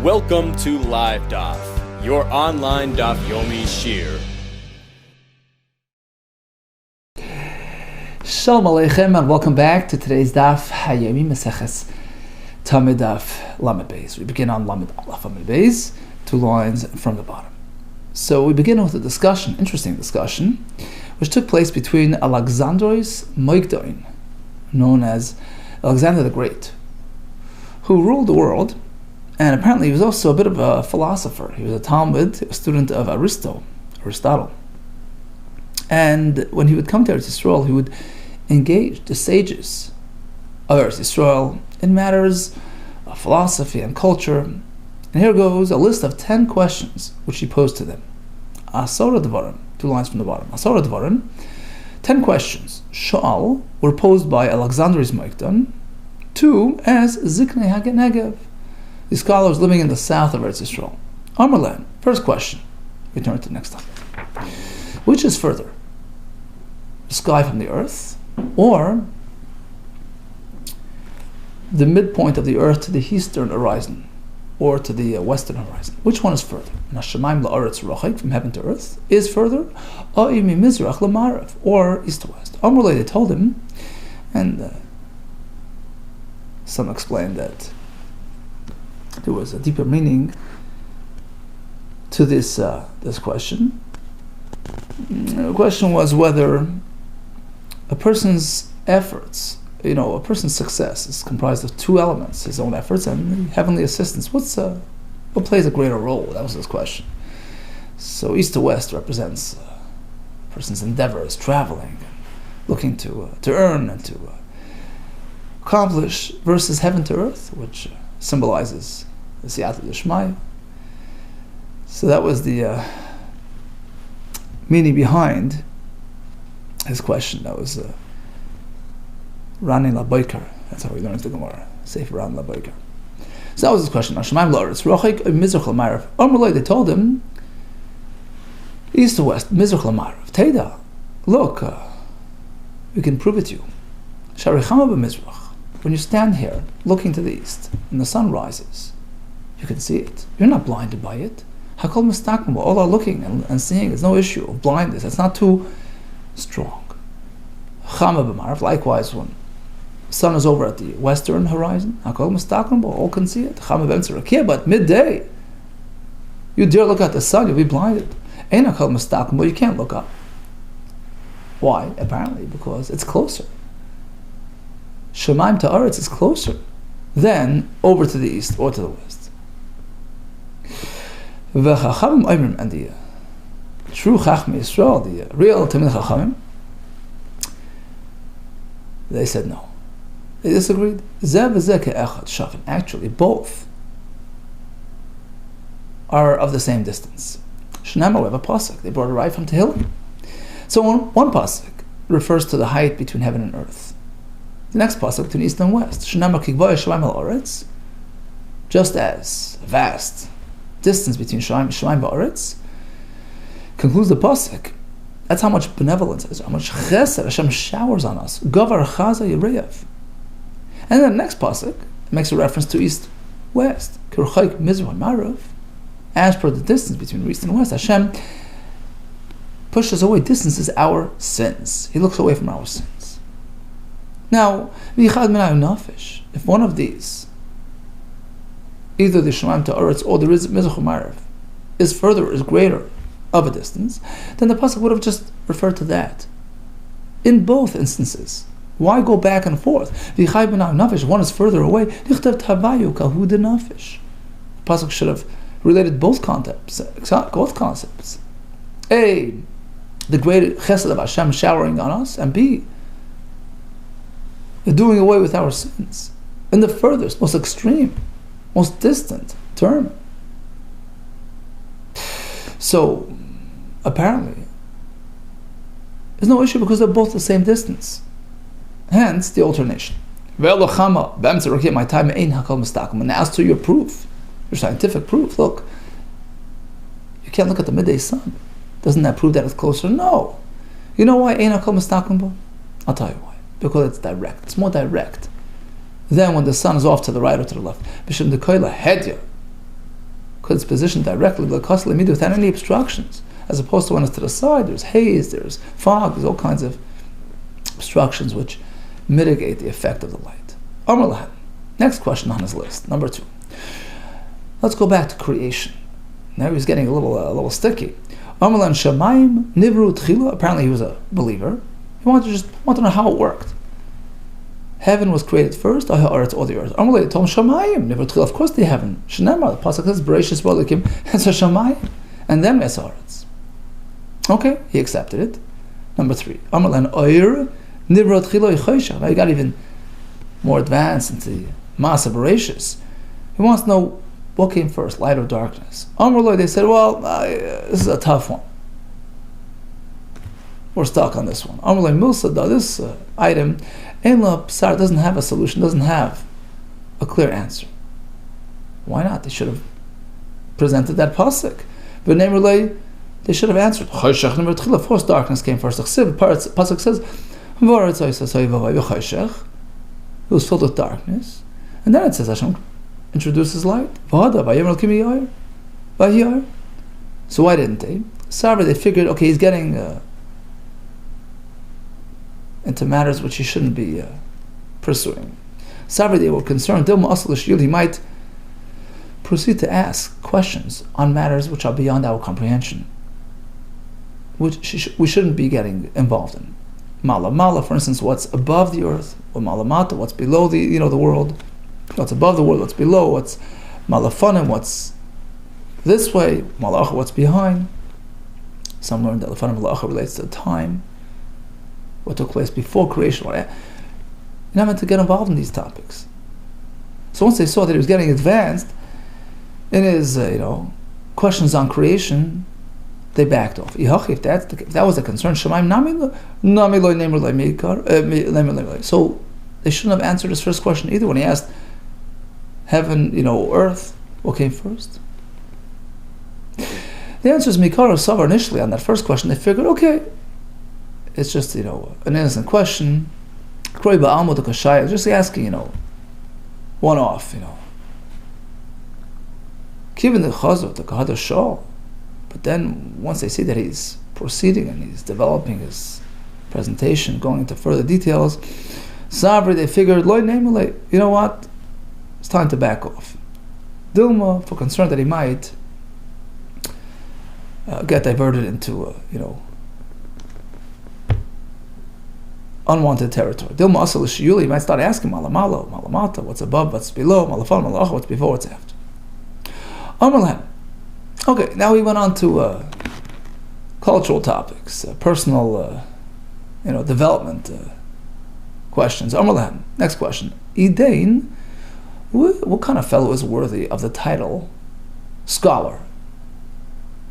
Welcome to LiveDaf, your online Daf Yomi Shir. Shalom Aleichem and welcome back to today's Daf Hayomi Maseches Tamid Daf Lamed Beis. We begin on Lamed Beis, 2 lines from the bottom. So we begin with a discussion, interesting discussion, which took place between Alexandros Moigdoin, known as Alexander the Great, who ruled the world, and apparently he was also a bit of a philosopher. He was a Talmud, a student of Aristotle. And when he would come to Eretz Yisrael, he would engage the sages of Eretz Yisrael in matters of philosophy and culture. And here goes a list of 10 questions which he posed to them. Asora Dvarim, 2 lines from the bottom. Asora Dvarim, 10 questions. Sha'al were posed by Alexandros Moigdoin to as Ziknei HaNegev, the scholars living in the south of Eretz Yisrael. Amarlan, first question. We turn to the next topic. Which is further, the sky from the earth, or the midpoint of the earth to the eastern horizon, or to the western horizon? Which one is further? Nashamayim la'aretz rochek, from heaven to earth, is further, or mizrach l'marav, or east to west. Amarlan, they told him, and some explained that there was a deeper meaning to this question. The question was whether a person's efforts, a person's success is comprised of 2 elements: his own efforts and heavenly assistance. What plays a greater role? That was his question. So east to west represents a person's endeavors, traveling, looking to earn and to accomplish, versus heaven to earth, which symbolizes the Siyata D'Shmaya. So that was the meaning behind his question. That was Rani Laboiker. That's how we learned the Gemara. Safe Rani Laboiker. So that was his question. They told him, east to west, Mizrach Lamarav. Teda, look, we can prove it to you. Sharichama b'Mizrach. When you stand here, looking to the east, and the sun rises, you can see it. You're not blinded by it. Hakol mistakmo. All are looking and seeing. There's no issue of blindness. It's not too strong. Chama b'Marav. Likewise, when the sun is over at the western horizon, Hakol mistakmo. All can see it. Chama b'Emtzerakia. But midday, you dare look at the sun, you'll be blinded. Ein Hakol mistakmo. You can't look up. Why? Apparently, because it's closer. Shemaim to Aretz is closer than over to the east or to the west. And the true Chachmei Yisrael, the real Tamid Chachamim, they said no. They disagreed. Actually, both are of the same distance. Shnema, we have a pasuk. They brought it right from Tehillim. So one pasuk refers to the height between heaven and earth. The next pasuk between east and west. Shnema kigvaya shamayim al aretz. Just as a vast distance between shamayim va'aretz, concludes the pasuk. That's how much benevolence is, how much chesed Hashem showers on us. Gavar chaza yireyev. And then the next pasuk makes a reference to east-west. Kirchayk mizrach marav. As per the distance between east and west, Hashem pushes away, distances our sins. He looks away from our sins. Now, if one of these, either the Shemaim to Aretz or the Mizrach Marav, is further, is greater of a distance, then the pasuk would have just referred to that. In both instances, why go back and forth? One is further away. The pasuk should have related both concepts. A, the great chesed of Hashem showering on us, and B, the doing away with our sins in the furthest, most extreme, most distant term. So, apparently, there's no issue because they're both the same distance. Hence, the alternation. And as to your proof, your scientific proof, look, you can't look at the midday sun. Doesn't that prove that it's closer? No. You know why? I'll tell you why. Because it's direct. It's more direct than when the sun is off to the right or to the left. because it's positioned directly without any obstructions, as opposed to when it's to the side. There's haze, there's fog, there's all kinds of obstructions which mitigate the effect of the light. Amar lahem. Next question on his list, number 2. Let's go back to creation. Now he's getting a little sticky. Amar lahem shamayim nivru tchila. Apparently he was a believer. He wanted to know how it worked. Heaven was created first, or the earth? Amar lahem told him shamayim nivru tchila. Of course the heaven. Shnema, the pasuk says bereshis bara Elokim, and so shamayim, and then esaretz. Okay, he accepted it. Number 3. Amar lahem oir nivru tchila yichosha. Now he got even more advanced into Masa Bereshis. He wants to know what came first, light or darkness. Amrullah, they said, well, this is a tough one. We're stuck on this one. Amrullah Milsada, this item, Einla Psar, doesn't have a solution, doesn't have a clear answer. Why not? They should have presented that pasuk. But Amrullah, they should have answered. Of course, darkness came first. The pasuk says, it was filled with darkness. And then it says Hashem introduces light. So why didn't they? Sabra, they figured, okay, he's getting into matters which he shouldn't be pursuing. Sabra, they were concerned, he might proceed to ask questions on matters which are beyond our comprehension, which we shouldn't be getting involved in. Mala, for instance, what's above the earth, or malamata, what's below the world, what's above the world, what's below, what's malafanim, what's this way, malacha, what's behind. Some learned that lafanim malacha relates to time, what took place before creation. You're not meant to get involved in these topics. So once they saw that he was getting advanced in his questions on creation, they backed off. If that was a concern, so they shouldn't have answered his first question either when he asked heaven, earth, what came first? The answer is Mikar or Savar initially on that first question. They figured, okay, it's just an innocent question. Just asking, one off, Given the chazot, the kahada shal. But then, once they see that he's proceeding and he's developing his presentation, going into further details, Sabri, they figured, you know what? It's time to back off. Dilma, for concern that he might get diverted into, unwanted territory. Dilma asal shiyuli, he might start asking malamalo, malamata, what's above, what's below, malafal, malacha, what's before, what's after. Amalhem. Okay, now we went on to cultural topics, personal, development questions. Amalhem. Next question. Idain, what kind of fellow is worthy of the title scholar,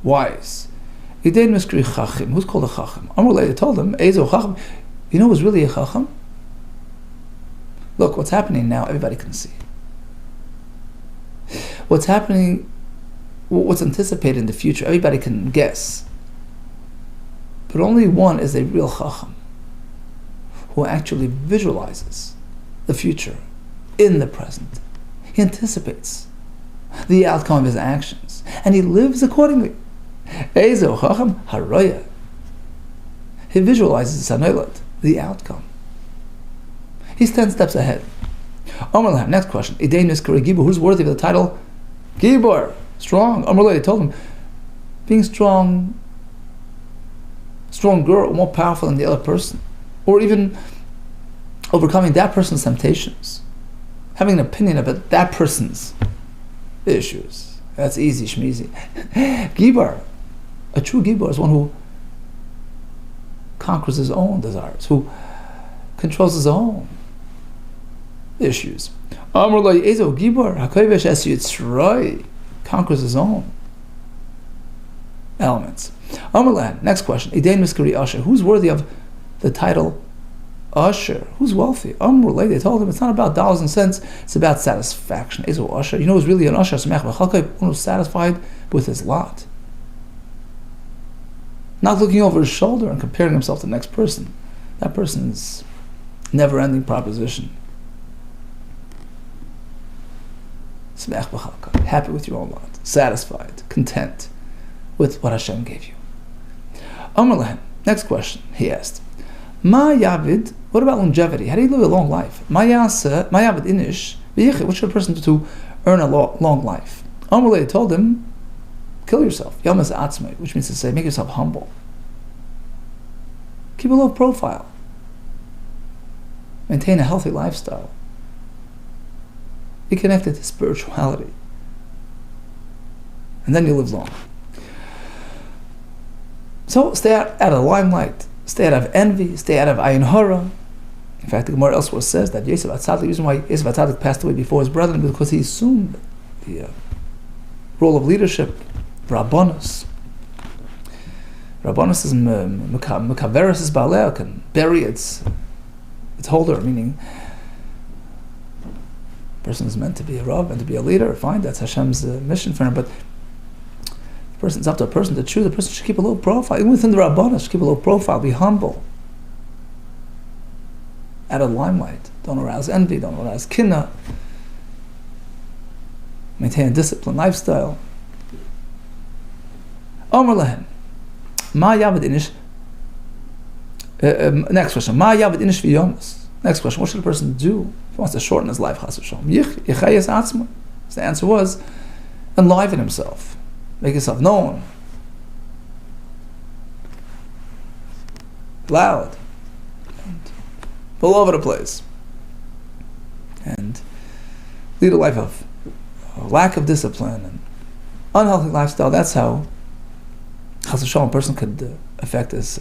wise? Idain miskri chachim. Who's called a chachim? Amalei, they told him, Ezo chachim. You know who's really a chacham? Look, what's happening now, everybody can see. What's happening, what's anticipated in the future, everybody can guess. But only one is a real chacham, who actually visualizes the future in the present. He anticipates the outcome of his actions, and he lives accordingly. Ezo chacham haroya. He visualizes the outcome. He's 10 steps ahead. Amar, next question. Who's worthy of the title Gibor? Strong. Amar, they told him, being stronger, more powerful than the other person, or even overcoming that person's temptations, having an opinion about that person's issues. That's easy, shmeezy. Gibor, a true Gibor, is one who conquers his own desires, who controls his own issues. Amar lo Ezo Gibor Hakovesh Es Yitzray, conquers his own elements. Amar, next question. Idain Miskari Asher, who's worthy of the title Asher? Who's wealthy? Amar, they told him it's not about dollars and cents, it's about satisfaction. Ezo Asher, you know who's really an Asher? One who's satisfied with his lot, not looking over his shoulder and comparing himself to the next person. That person's never-ending proposition. Smech b'chalka, happy with your own lot, satisfied, content with what Hashem gave you. Amar lehem, next question, he asked, Ma yavid, what about longevity? How do you live a long life? Ma yavid inish, what should a person do to earn a long life? Amar lehem told him, kill yourself, yamas atzmai, which means to say, make yourself humble. Keep a low profile. Maintain a healthy lifestyle. Be connected to spirituality. And then you live long. So stay out of the limelight. Stay out of envy. Stay out of ayin hara. In fact, the Gemara elsewhere says that Yosef HaTzadik, the reason why Yosef HaTzadik passed away before his brethren, because he assumed the role of leadership, Rabbanus. Rabbanus is mekaveres is baaleh, can bury its holder, meaning the person is meant to be a Rav and to be a leader. Fine, that's Hashem's mission for him, but it's up to a person to choose. The person should keep a low profile. Even within the Rabbanus, should keep a low profile, be humble. Out of the limelight. Don't arouse envy, don't arouse kinna. Maintain a disciplined lifestyle. Omer lehem. Ma yavid inish. Next question. Ma yavid inish v'yomas. Next question. What should a person do if he wants to shorten his life? Chas v'shalom. Yichayes atzma. The answer was, enliven himself. Make yourself known. Loud. And all over the place. And lead a life of lack of discipline and unhealthy lifestyle. That's how Chas v'shalom a person could affect his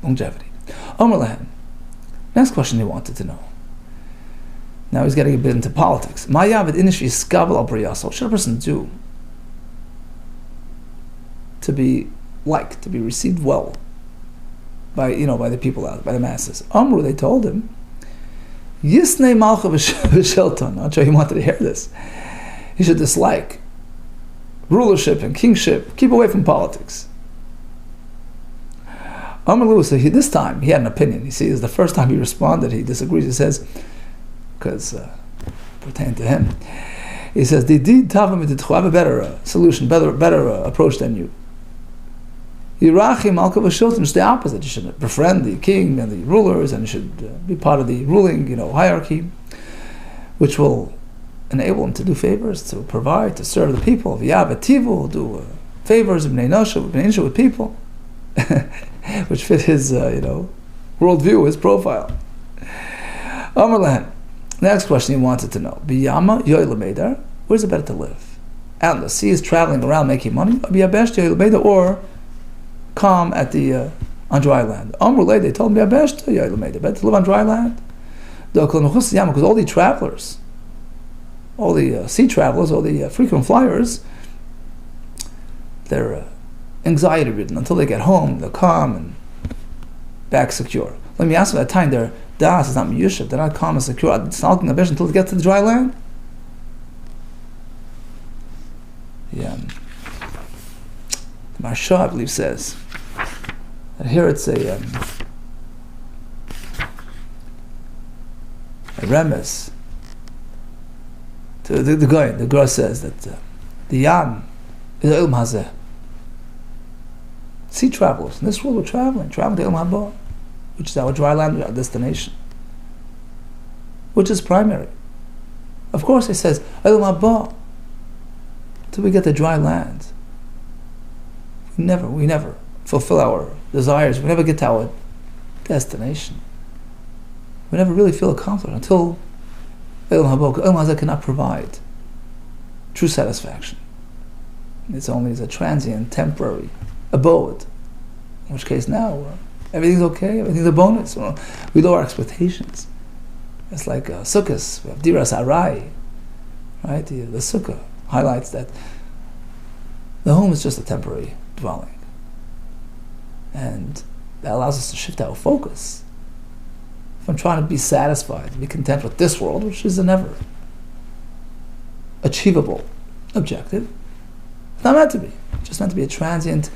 longevity. Omer lehem. Next question he wanted to know. Now he's getting a bit into politics. Ma yavid inish yiskabel al briyasa. What should a person do to be liked, to be received well by the people out, by the masses? Amru, they told him, Yisnei malcha v'shelton. I'm sure he wanted to hear this. He should dislike rulership and kingship. Keep away from politics. Amr Lewis, this time he had an opinion. You see, it's the first time he responded. He disagrees. He says, because pertaining to him, he says, I have a better solution, better approach than you. It's the opposite. You should befriend the king and the rulers, and you should be part of the ruling, hierarchy, which will enable him to do favors, to provide, to serve the people. Do favors with people, which fit his, worldview, his profile. Amar lehem. Next question he wanted to know: Biyama yoyla meidar. Where's it better to live? Out in the sea, is traveling around making money, or calm at the on dry land? Amrulay, they told me better to live on dry land. Because all the travelers, all the sea travelers, all the frequent flyers, they're anxiety ridden. Until they get home, they're calm and back secure. Let me ask you, at that time their das is not miyushav, they're not calm and secure. It's not until they get to the dry land. Yeah. The Marsha, I believe, says that here it's a remes to the guy. The girl says that the yam is ilm hazeh. Sea travelers in this world, we're traveling to ilm haba, which is our dry land, our destination, which is primary. Of course, it says ilm haba till we get the dry land. We never fulfill our desires. We never get to our destination. We never really feel accomplished until ilm hazeh cannot provide true satisfaction. It's only as a transient, temporary abode. In which case now everything's okay, everything's a bonus. We lower our expectations. It's like sukkahs. We have diras arai, right? The sukkah highlights that the home is just a temporary dwelling, and that allows us to shift our focus from trying to be satisfied, to be content with this world, which is a never achievable objective. It's not meant to be. It's just meant to be a transient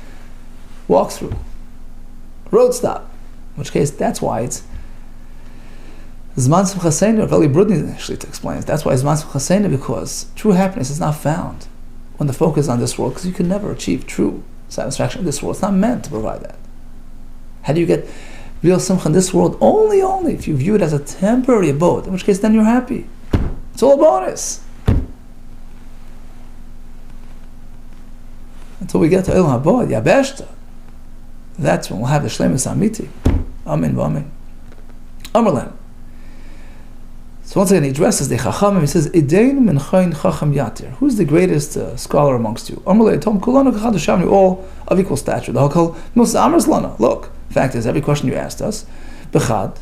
walkthrough, road stop. In which case, that's why it's Zman Simcha Seinu, Veli Brudny actually explains, that's why Zman Simcha Seinu, because true happiness is not found when the focus is on this world, because you can never achieve true satisfaction in this world. It's not meant to provide that. How do you get real simcha in this world? Only if you view it as a temporary abode, in which case then you're happy. It's all a bonus. Until we get to Elam Haba, Yabeshta, that's when we'll have the Shlemus Amiti. Amen v'amen. Amarlan. So once again, he addresses the Chachamim. He says, Idein min chayin Chacham Yatir. Who's the greatest scholar amongst you? Amarle, Tom Kulanu Kachadasham, you're all of equal stature. The Hakal, Mos Amars Lana. Look, fact is, every question you asked us, Bechad,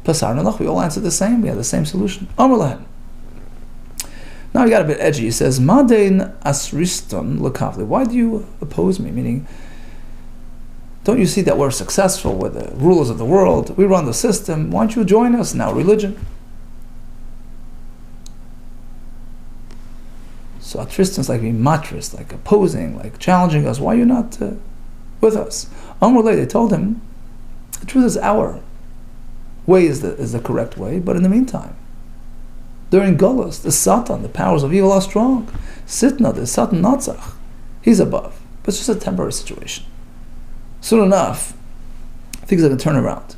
Pasarnalach, we all answered the same. We had the same solution. Amarlan. Now he got a bit edgy. He says, Madein Asriston Lakavli. Why do you oppose me? Meaning, don't you see that we're successful? We're the rulers of the world. We run the system. Why don't you join us in our religion? So Tristan's like being matris, like opposing, like challenging us. Why are you not with us? Amrulay, they told him, the truth is our way is the correct way, but in the meantime, during Golos, the Satan, the powers of evil are strong. Sitna, the Satan Natzach, he's above. But it's just a temporary situation. Soon enough, things are going to turn around.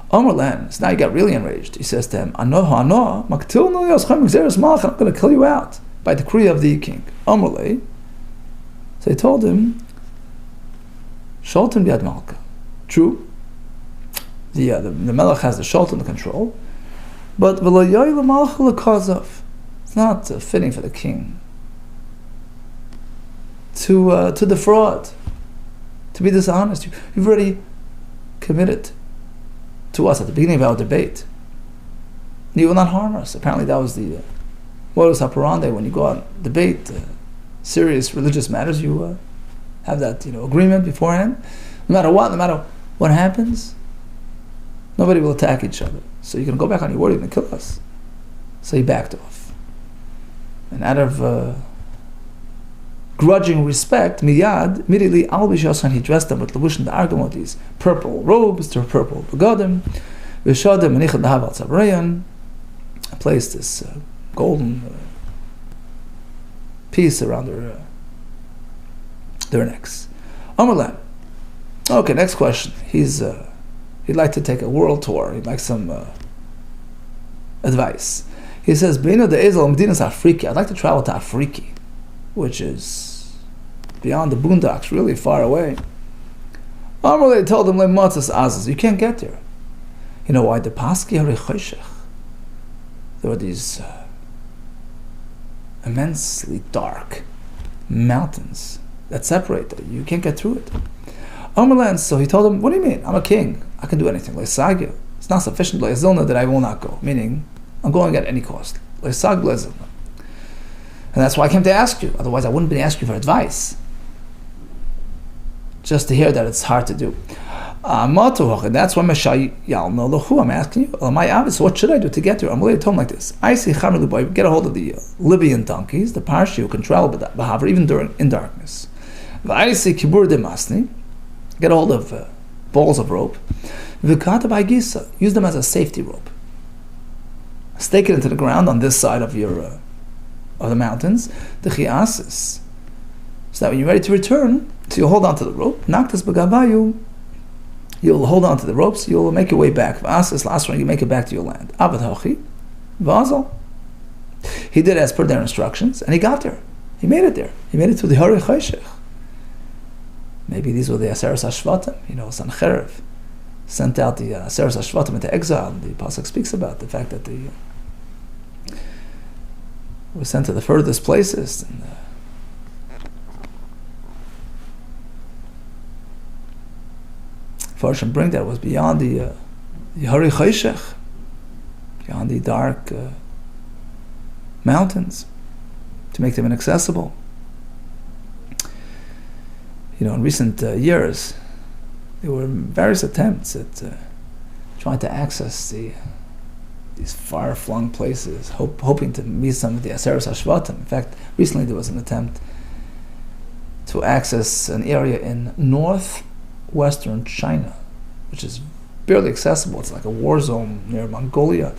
Amr Lan, so now he got really enraged. He says to him, I'm going to kill you out by decree of the king. Amr Lay. So he told him, Sholton biad malka. True, the Melech has the Sholton, the control, but it's not fitting for the king to defraud, to be dishonest. You've already committed to us at the beginning of our debate. You will not harm us. Apparently that was the modus operandi when you go out and debate serious religious matters. You have that agreement beforehand. No matter what happens, nobody will attack each other. So you can go back on your word, you're going to kill us. So he backed off. And out of grudging respect, miyad, immediately Albish Yosan, he dressed them with Levushin the Argamot, these purple robes, to purple begodim, Vishadim, Menichad Lahav al Tzavrayan, placed this golden piece around their necks. Amarlan. Okay, next question. He'd like to take a world tour. He'd like some advice. He says, Beina de Ezel Medinas Afriki. I'd like to travel to Afriki, which is beyond the boondocks, really far away. Amarle told him, you can't get there. You know why? The Paski Harichoshech. There were these immensely dark mountains that separate it. You can't get through it. Amarlan, so he told him, what do you mean? I'm a king. I can do anything. Le'sagya. It's not sufficient le'zilna that I will not go. Meaning, I'm going at any cost. Le'sag le'zilna. And that's why I came to ask you. Otherwise, I wouldn't be asking you for advice. Just to hear that it's hard to do. And that's why I'm asking you. So what should I do to get there? I'm going to tell him like this. I see get a hold of the Libyan donkeys, the parshi who can travel Bahavar even in darkness. I see kibur de masni. Get a hold of balls of rope. Use them as a safety rope. Stake it into the ground on this side of your of the mountains. The chiasis. So that when you're ready to return, so you'll hold on to the rope. Naktas b'gavayu. You'll hold on to the ropes. You'll make your way back. V'asis last one. You make it back to your land. Avad hachi. V'azal. He did as per their instructions, and he got there. He made it there. He made it to the Hari Chayshech. Maybe these were the Aseres HaShvatim. Sancherev sent out the Aseres HaShvatim into exile. The Pasuk speaks about the fact that they were sent to the furthest places. And Farshim bring that was beyond the Hari Chayshech, beyond the dark mountains, to make them inaccessible. In recent years, there were various attempts at trying to access these far-flung places, hoping to meet some of the Aseres HaShvatim. In fact, recently there was an attempt to access an area in northwestern China, which is barely accessible. It's like a war zone near Mongolia.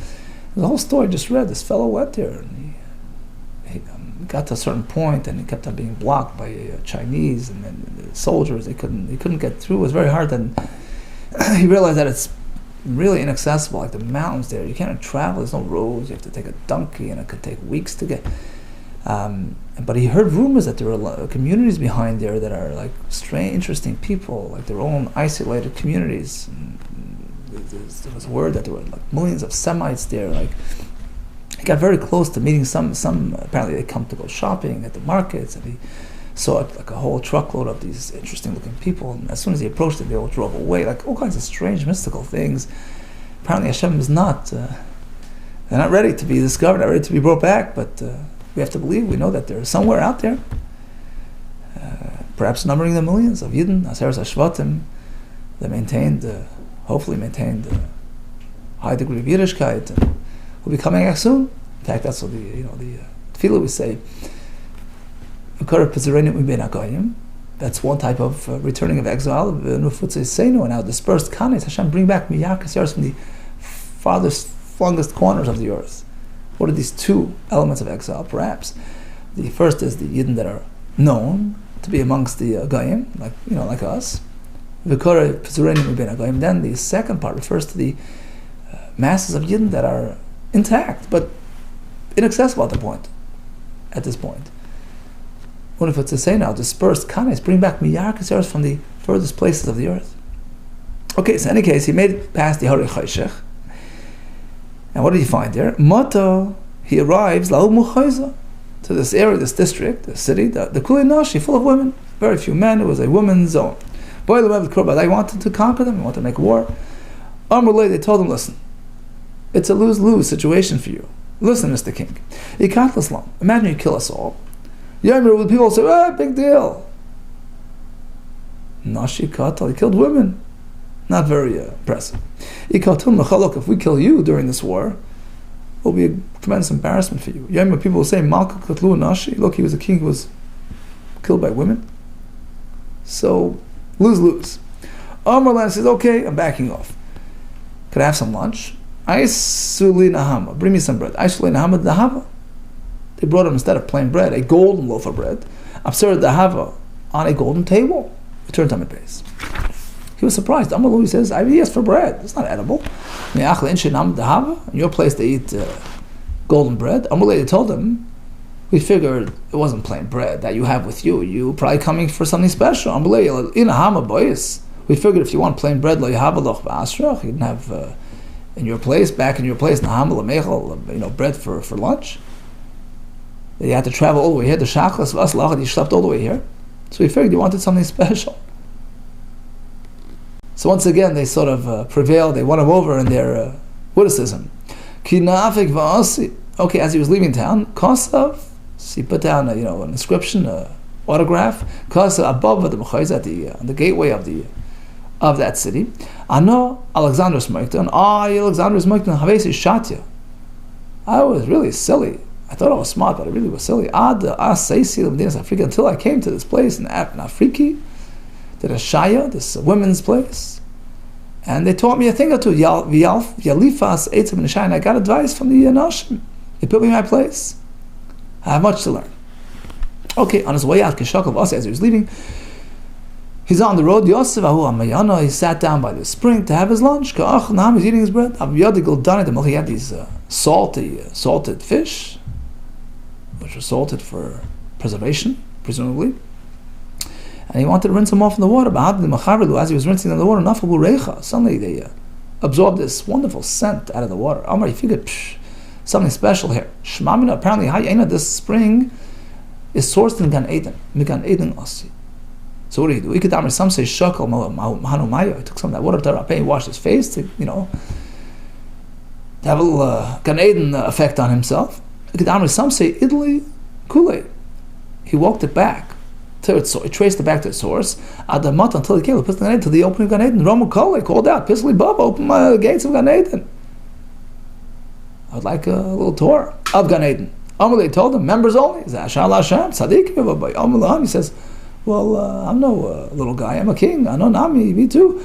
The whole story I just read. This fellow went there, and he got to a certain point, and he kept on being blocked by Chinese and then the soldiers. He couldn't get through. It was very hard. And he realized that it's really inaccessible, like the mountains there. You can't travel. There's no roads. You have to take a donkey, and it could take weeks to get. But he heard rumors that there were a lot of communities behind there that are like strange, interesting people, like their own isolated communities. And there was word that there were like millions of Semites there. Like, he got very close to meeting some. Apparently, they come to go shopping at the markets, and he saw like a whole truckload of these interesting-looking people. And as soon as he approached them, they all drove away. Like all kinds of strange, mystical things. Apparently, Hashem is not. They're not ready to be discovered, not ready to be brought back. But we have to believe. We know that they're somewhere out there, perhaps numbering the millions of Yidden, Aseres Hashvatim, that hopefully maintained a high degree of Yiddishkeit, and will be coming back soon. In fact, that's what the tefillah we say. That's one type of returning of exile. And now dispersed kanes, Hashem bring back miyakas yars from the farthest, flungest corners of the earth. What are these two elements of exile? Perhaps the first is the Yidden that are known to be amongst the Goyim, like us. Then the second part refers to the masses of Yidden that are intact but inaccessible at this point. What if it's to say now, dispersed kanes, bring back miyarkas from the furthest places of the earth. Okay, so in any case, he made it past the Harei Chayshech. And what did he find there? Mata, he arrives to this area, this district, the city, the Kulei Nashi, full of women, very few men. It was a women's zone. They wanted to conquer them, they wanted to make war. They told him, listen, it's a lose-lose situation for you. Listen, Mr. King, imagine you kill us all. People say, big deal. Nashi Katal, he killed women. Not very impressive. If we kill you during this war, it will be a tremendous embarrassment for you. People will say, look, he was a king who was killed by women. So, lose-lose. Amrlan says, okay, I'm backing off. Could I have some lunch? Bring me some bread. They brought him, instead of plain bread, a golden loaf of bread. Absurd dahava, on a golden table. Return to my base. He was surprised. Amalu says, he asked for bread. It's not edible. In your place they eat golden bread. Amalu told him, we figured it wasn't plain bread that you have with you. You probably coming for something special. We figured if you want plain bread, you didn't have back in your place, bread for lunch. You had to travel all the way here. The shachlas v'aslachad, you slept all the way here. So we figured you wanted something special. So once again, they sort of prevailed. They won him over in their witticism. Kinafik v'asi. Okay, as he was leaving town, Kosav, he put down an inscription, autograph. Kosav above the mechayz on the gateway of that city. Ano Alexander Smykton. Alexander Smykton. Havesi Shatya. I was really silly. I thought I was smart, but I really was silly. Until I came to this place in Afriki, to the Shaya, this women's place, and they taught me a thing or two. Yalifas Eitzim and Shaya, and I got advice from the Nashim. They put me in my place. I have much to learn. Okay, on his way out, as he was leaving, he's on the road. He sat down by the spring to have his lunch. He's eating his bread. He had these salted fish, which was salted for preservation, presumably. And he wanted to rinse them off in the water. As he was rinsing them in the water, suddenly they absorbed this wonderful scent out of the water. Amar, he figured, something special here. Apparently, this spring is sourced in Gan Eden Asi. So what do you do? Some say shakal hanumaya. He took some of that water to Rapeh, he washed his face to have a little Gan Eden effect on himself. Some say idli kule. He walked it back to its source. He traced it back to its source. Adamat until he came to the opening of Gan Eden. Rama Kole called out, Pisli Baba, open the gates of Gan Eden. I would like a little tour of Gan Eden. Amalei told him, members only. He says, well, I'm no little guy. I'm a king. I know Nami, me too.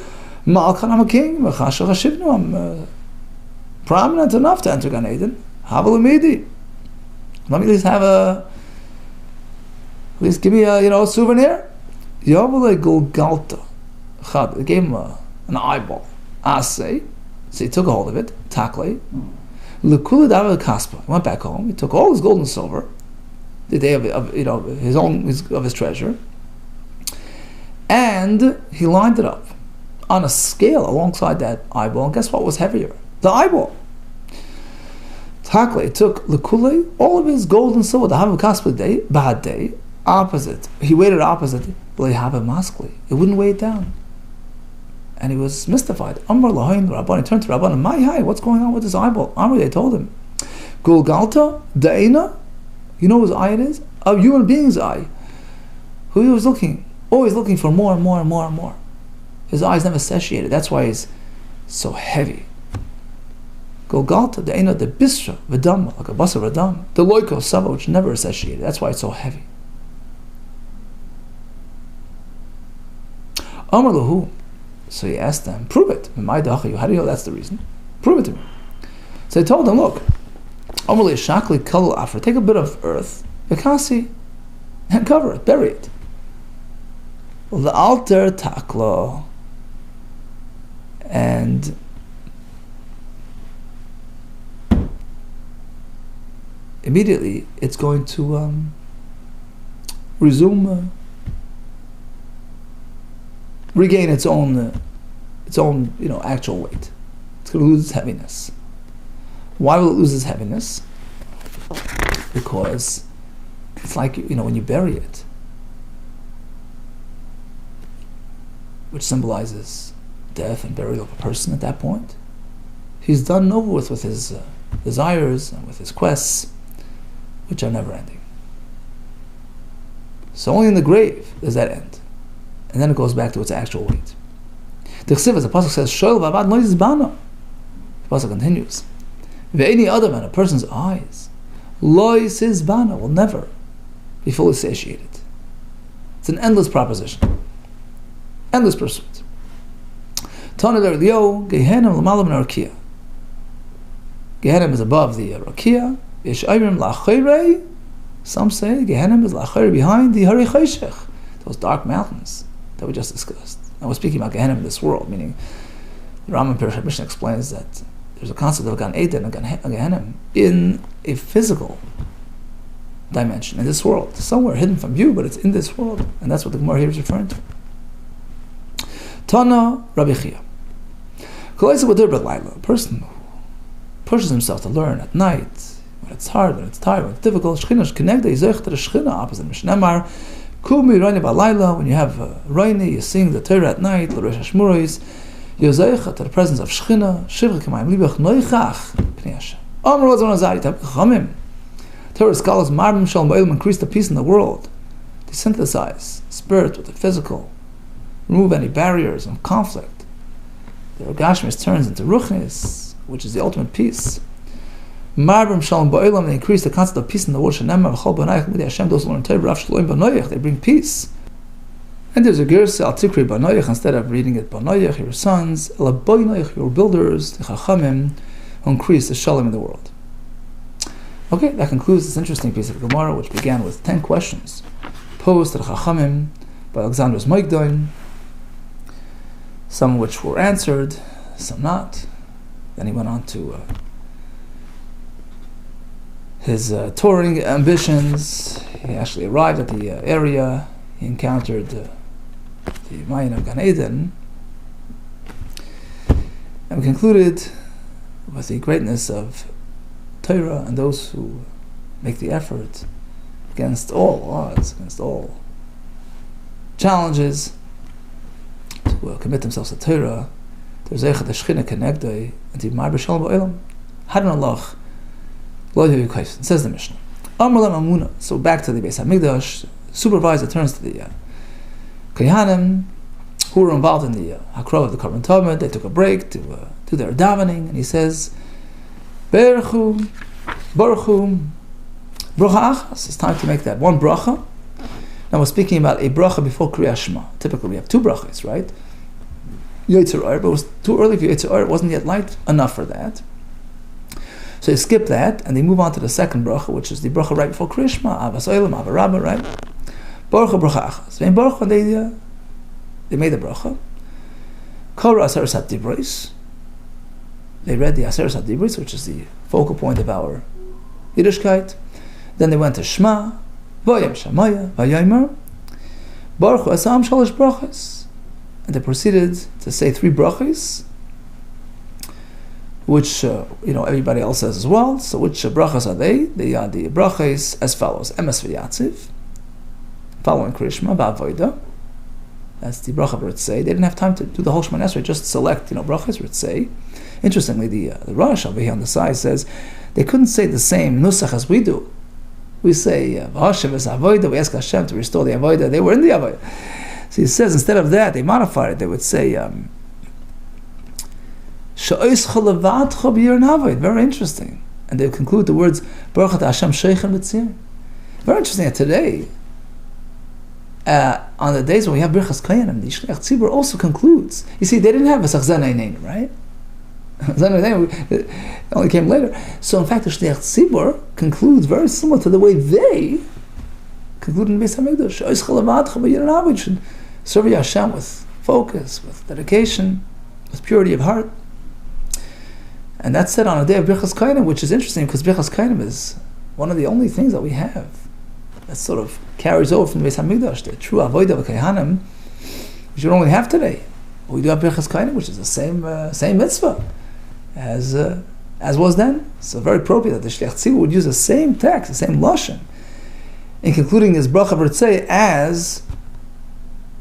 Malkan, I'm a king. I'm prominent enough to enter Gan Eden. Havalamidi. Let me at least have at least give me a souvenir. Yavale Gulgalta. They gave him an eyeball. Asay. So he took a hold of it. Takle. Lekula Dava Kaspa. He went back home. He took all his gold and silver, the day of his treasure, and he lined it up on a scale alongside that eyeball. And guess what was heavier? The eyeball. Takle took Lekule, all of his gold and silver, the Hava Kaspa day, bad day, opposite. He weighed it opposite. Hava Maskli. It wouldn't weigh it down. And he was mystified. Amar Lahain Rabban. He turned to Rabban. My hi, what's going on with his eyeball? Amar, they told him. Gulgalta, Daina. You know whose eye it is? A human being's eye. Who he was looking, always looking for more and more and more and more. His eyes never satiated. That's why he's so heavy. Gulgalta, Daina, the Bisra, Vidam, like a Basar Vidam. The Loiko, Sava, which never is satiated. That's why it's so heavy. Amar Lahu. So he asked them, prove it. How do you know that's the reason? Prove it to me. So they told him, look, take a bit of earth, Vikasi, and cover it, bury it. The altar taklo, and immediately it's going to regain its own actual weight. It's going to lose its heaviness. Why will it lose its heaviness? Because it's like when you bury it, which symbolizes death and burial of a person at that point. He's done over with his desires and with his quests, which are never ending. So only in the grave does that end. And then it goes back to its actual weight. The Chsiv, as the Pasuk says, Shoel v'avad lo yizbana. The Pasuk continues, Ve'eni adam, and a person's eyes, lo yizbana, will never be fully satiated. It's an endless proposition. Endless pursuit. Tana Leo, Gehenim l'malam n'arkia. Gehenim is above the rakia. Yesh ayrim la'chayrei. Some say Gehenim is la'chayrei, behind the Hari Chayshech, those dark mountains that we just discussed. And we're speaking about Gehenim in this world, meaning the Rambam Parashat Mishnah explains that there's a concept of Gan Eden and Gehenim in a physical dimension, in this world. Somewhere hidden from view, but it's in this world. And that's what the Gemara here is referring to. Tana Rabbi Chia. A person who pushes himself to learn at night, when it's hard, when it's tired, when it's difficult, opposite Mishnah. Kumi Raini Balayla, when you have Raini, you sing the Torah at night, L'Rosh Hashmuros, Yozecha, to the presence of Shechina, Shivcha K'mayim Libach Noichach, Pnei Hashem. Amar Razon Azari, Tab Chachamim. Torah scholars, Marbim Shalom Ba'ilm, increase the peace in the world. They synthesize spirit with the physical, remove any barriers and conflict. The Gashmis turns into Ruchnis, which is the ultimate peace. Marbim Shalom Ba'olam, they increase the concept of peace in the world. Shenemar V'chol B'nayich Midei Hashem, those who learn Torah, Rav Shloim B'noyich, they bring peace. And there's a gerse al tikri B'noyich, instead of reading it B'noyich, your sons, Ela B'noyich, your builders, the Chachamim, who increase the Shalom in the world. Okay, that concludes this interesting piece of Gemara, which began with 10 questions posed to the Chachamim by Alexander's Moigdoin, some of which were answered, some not. Then he went on to his touring ambitions. He actually arrived at the area. He encountered the Mayan of Gan Eden. And we concluded with the greatness of Torah and those who make the effort against all odds, against all challenges, to commit themselves to Torah, to Zeicha the Shechina Kenegdoi, and to Mar B'Shalom Ba'olam. Hadron Allah. It says the Mishnah. So back to the Beis Hamikdash, supervisor turns to the Kohanim, who were involved in the Hakrov of the Korban Tamid. They took a break to do their davening, and he says, Baruchu, bracha achas. It's time to make that one bracha. Now we're speaking about a bracha before Kriyas Shema. Typically we have two brachas, right? Yetzer Or, but it was too early for Yetzer Or. It wasn't yet light enough for that. So they skip that, and they move on to the second bracha, which is the bracha right before Krishma, Avas Olam, Ava Rabbah, right? Baruch bracha achas. When Baruch, they made the bracha. Kol Aseres HaDibros. They read the Aseres HaDibros, which is the focal point of our Yiddishkeit. Then they went to Shema, Vayam Shamaya, Vayomer, Baruch Asam Shalosh Brachas. And they proceeded to say 3 brachas, which everybody else says as well. So which brachas are they? They are the brachas as follows: Emes v'Yatziv, following Krishma, V'Avoda. That's the bracha Ritzei. They didn't have time to do the whole Shemona Esrei, just select brachas Ritzei. Interestingly, the Rosh over here on the side says they couldn't say the same nusach as we do. We say V'Hashem es Avoda. We ask Hashem to restore the Avoda. They were in the Avoda. So he says instead of that, they modified it. They would say very interesting. And they conclude the words Baruch Hashem Sheichem B'Tzir. Very interesting that today, on the days when we have Birchas Koyanim, the Shliach Tzibur also concludes. You see, they didn't have a Zan Einein, right? Zan Einein only came later. So in fact, the Shliach Tzibur concludes very similar to the way they conclude in Beis Hamikdash. You should serve Hashem with focus, with dedication, with purity of heart. And that's said on a day of Birchas Koyanim, which is interesting because Birchas Koyanim is one of the only things that we have that sort of carries over from the Beis Hamikdash, the true Avodah V'Kohanim, which we don't only have today. But we do have Birchas Koyanim, which is the same mitzvah as was then. So very appropriate that the Shliach Tzibur would use the same text, the same lashon, in concluding his bracha Ritzei as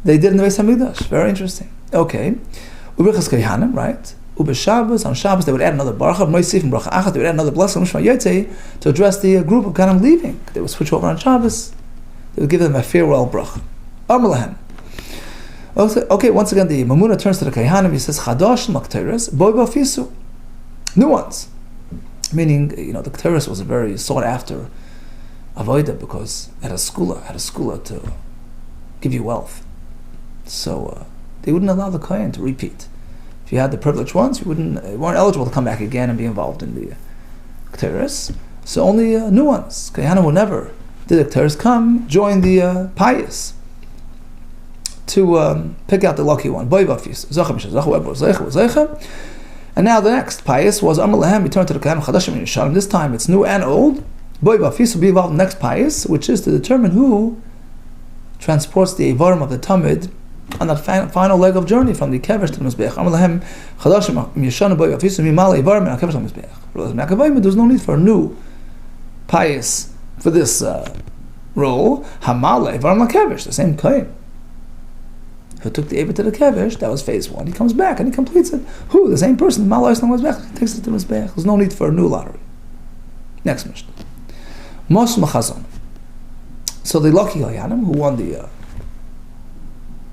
they did in the Beis Hamikdash. Very interesting. Okay, Birchas Kohanim, right? Shabbos, on Shabbos they would add another bracha, Moisif and bracha Achat, they would add another blessing, Mishma Yotzei, to address the group of Kohanim leaving. They would switch over on Shabbos. They would give them a farewell bracha. Amar lahem. Okay, once again the Mamuna turns to the Kohanim. He says, Chadash l'Kteres, Boi b'Afisu. New ones. Meaning, the Kteres was a very sought after avodah because it had a skula to give you wealth. So they wouldn't allow the Kohen to repeat. If you had the privilege once, you weren't eligible to come back again and be involved in the Kteres. So only new ones. Kohanim will never, did the Kteres come, join the pious to pick out the lucky one. And now the next pious was Amar Lahem. He turned to the Kohanim Chadashim and Yishanim. This time it's new and old. Boy Bafis will be involved in the next pious, which is to determine who transports the Eivarim of the Tamid on that final leg of journey from the Kevesh to the Mizbeach. Amar Lahem Chadashim Yishanim Boy Bafis will be Mala Eivarim and Kevesh to the Mizbeach. There's no need for a new pious for this role. Hamala Eivarim LaKevesh, the same Kohen who took the Eivar to the Kevesh, that was phase 1. He comes back and he completes it. Who? The same person. Mala Eivarim LaKevesh takes it to the Mizbeach. There's no need for a new lottery. Next mission. Mos Machazon. So the lucky Kohanim who won the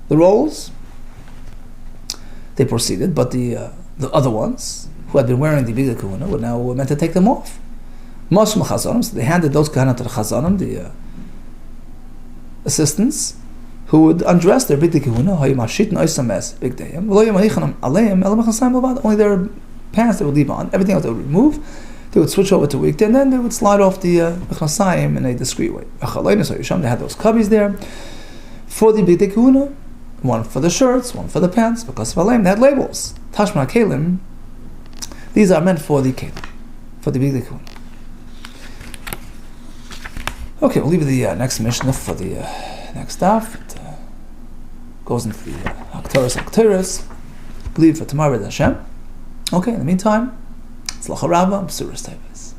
roles, they proceeded, but the other ones who had been wearing the bigger kahuna were now meant to take them off. Mos Machazonim. So they handed those Kohanim to the Chazonim, the assistants, who would undress their big kahuna. Only their pants they would leave on. Everything else they would remove. They would switch over to weekday, and then they would slide off the mechnasayim in a discreet way. They had those cubbies there for the big kahuna, one for the shirts, one for the pants, because of Aleim, they had labels. Tashma Kalim, these are meant for the Kalim, for the big kahuna. Okay, we'll leave the next Mishnah for the next daf. It goes into the Hakteres, believe for tomorrow with Hashem. Okay, in the meantime, Tzlacha Rabba, B'suras Teves.